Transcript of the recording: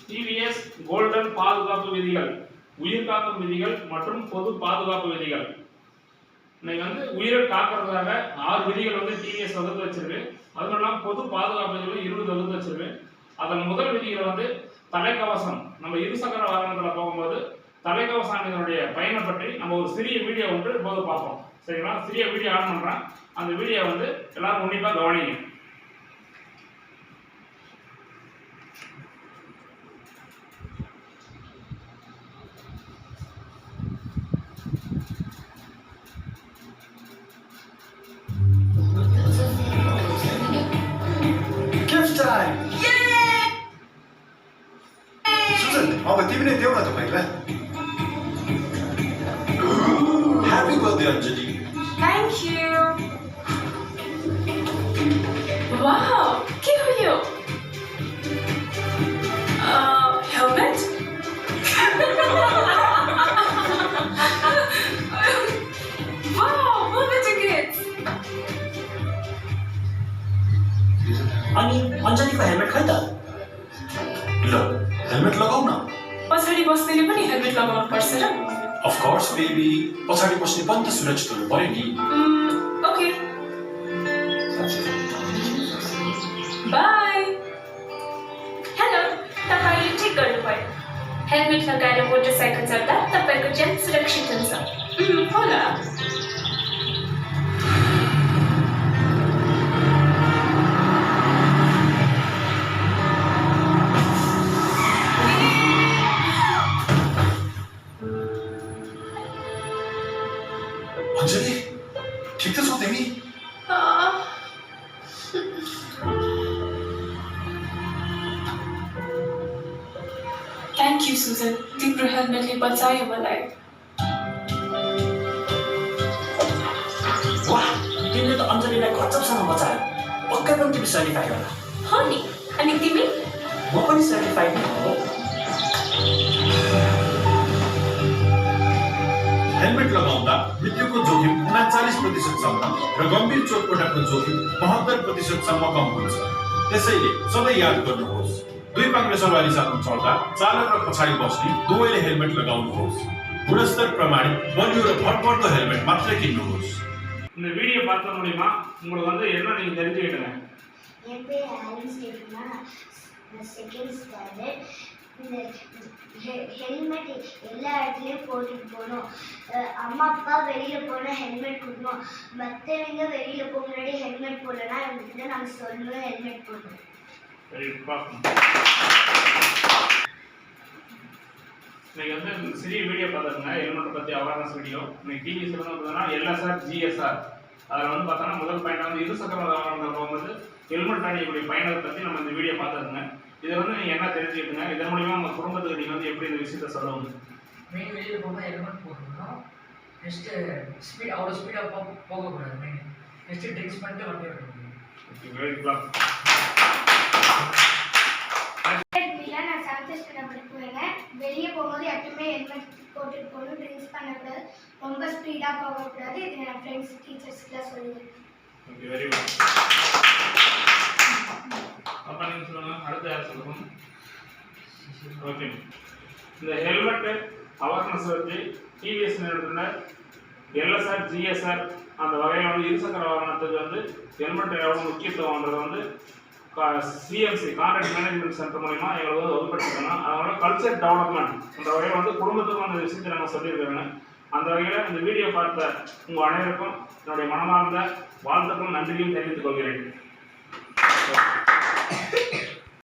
TVS golden பாதுகாப்பு விதிகள், உயிர்காக்கும் விதிகள் மற்றும் பொது பாதுகாப்பு விதிகள். இன்னைக்கு வந்து உயிரை காக்கிறதுக்காக 6 விதிகள் வந்து டிவிஎஸ் வகுத்து வச்சிருக்கு. அதுவும் இல்லாமல் பொது பாதுகாப்பு விதிகள் 20 வகுத்து வச்சிருக்கு. அதன் முதல் விதிகள் வந்து தலைக்கவசம். நம்ம இருசக்கர வாகனத்தில் போகும்போது தலைக்கவசானிகளுடைய பயனை பற்றி நம்ம ஒரு சிறிய வீடியோ ஒன்று இப்போது பார்ப்போம். சரிங்களா? சிறிய வீடியோ ஆன் பண்ணுறேன். அந்த வீடியோ வந்து எல்லாரும் உன்னிப்பாக கவனிங்க. तिमीले देऊ न त भाइलाई। Happy birthday Anjali. Thank you. Wow, के हो यो? Helmet? Wow, what a gift! अनि अञ्जलीको हेलमेट खै त? ल हेलमेट लगाऊ न। पछाडि बस्नेले पनि हेलमेट लगाउनु पर्छ र? अफ कोर्स बेबी, पछाडि बस्ने पनि त सुरक्षित हुनु पर्यो नि। ओके। बाई। हेलो, तपाईले ठिक गर्नुभयो। हेलमेट लगाएर मोटरसाइकल चढ्दा तपाईको ज्यान सुरक्षित हुन्छ। होला। अञ्जली, ठिक त छौ तिमी? थ्याङ्क यू सुजन, तिम्रो हेलमेटले बचायो मलाई। वाह, तिमीले त अञ्जलीलाई गजबसँग बचायो। पक्कै पनि तिमी सर्टिफाइड होला। हो नि, अनि तिमी? म पनि सर्टिफाइड हो। हेलमेट लगाउँदा मृत्युको जोखिम 39% र गम्भीर चोटपटकको जोखिम 72% कम हुन्छ। त्यसैले सधैँ याद गर्नुहोस्, दुई पाङ्ग्रे सवारी साधन चढ्दा चालक र पछाडि बस्ने दुवैले हेलमेट लगाउनुहोस्। गुणस्तर प्रमाणित बलियो र भरपर्दो हेलमेट मात्रै किन्नुहोस्। இந்த வீடியோ பார்த்த மூலமா உங்களுக்கு வந்து என்ன நீங்க தெரிஞ்சுக்கிட்டீங்க? என் பேர் ஆலிஸ் ஸ்டெஃபனா, செகண்ட் ஸ்டாண்டர்ட். இந்த ஹெல்மெட் எல்லா இடத்துலையும் போட்டுட்டு போகணும். அம்மா அப்பா வெளியில் போனால் ஹெல்மெட் கொடுக்கணும். மற்றவங்க வெளியில் போக முன்னாடி ஹெல்மெட் போடலன்னா அவங்ககிட்ட நம்ம சொல்லணும் ஹெல்மெட் போடணும். இன்னைக்கு வந்து சிறிய வீடியோ பார்த்துருங்க, ஹெல்மெட்டை பற்றி அவேர்னஸ் வீடியோ. இன்னைக்கு டிவிஎஸ்ல வந்து பார்த்தோன்னா எல்எஸ்ஆர் ஜிஎஸ்ஆர் அதில் வந்து பார்த்தோன்னா முதல் பயணம் வந்து இருசக்கர வாகனத்தில் போகும்போது ஹெல்மெட் அணியக்கூடிய பயணத்தை பற்றி நம்ம இந்த வீடியோ பார்த்துருங்க. இதை வந்து நீங்கள் என்ன தெரிஞ்சுக்கிட்டுங்க, இதன் மூலிமா உங்கள் குடும்பத்துக்கு நீங்கள் வந்து எப்படி இந்த விஷயத்தை சொல்லுவாங்க? மெயின் வெளியில் போகும்போது ஹெல்மெட் போடணும். நெக்ஸ்ட்டு ஸ்பீட் அவ்வளோ ஸ்பீடாக போகக்கூடாது. மெயின் நெக்ஸ்ட்டு ட்ரிங்க்ஸ் பண்ணிட்டு வண்டி ஓட்டணும். Okay, very good. நான் சந்தோஷத்தை படிப்புவேங்க. வெளியே போகும்போது எப்பவுமே ஹெல்மெட் போட்டுட்டு போகணும், ட்ரிங்க்ஸ் பண்ணக்கூடாது, ரொம்ப ஸ்பீடாக போகக்கூடாது. இது என் ஃப்ரெண்ட்ஸ் டீச்சர்ஸ்க்குலாம் சொல்லுவேன். Okay, very good. அப்பா நீங்கள் சொல்லுங்கள், அடுத்து யார் சொல்லணும்? ஓகே, இந்த ஹெல்மெட்டு அவேர்னஸ் வச்சு டிவிஎஸ் நிறுவனத்தில் எல்எஸ்ஆர் ஜிஎஸ்ஆர் அந்த வகையில் வந்து இருசக்கர வாகனத்துக்கு வந்து ஹெல்மெட் எவ்வளோ முக்கியத்துவம்ன்றது வந்து சிஎம்சி கான்ட்ராக்ட் மேனேஜ்மெண்ட் சென்டர் மூலிமா எங்களுக்கு வந்து வகுப்படுத்திருக்கோம். அதனால கல்ச்சர் டெவலப்மெண்ட் அந்த வகையில் வந்து குடும்பத்துக்கும் அந்த விஷயத்தை நாங்கள் சொல்லியிருக்கிறோங்க. அந்த வகையில் இந்த வீடியோ பார்த்த உங்கள் அனைவருக்கும் என்னுடைய மனமார்ந்த வாழ்த்துக்களும் நன்றியும் தெரிவித்துக் கொள்கிறேன்.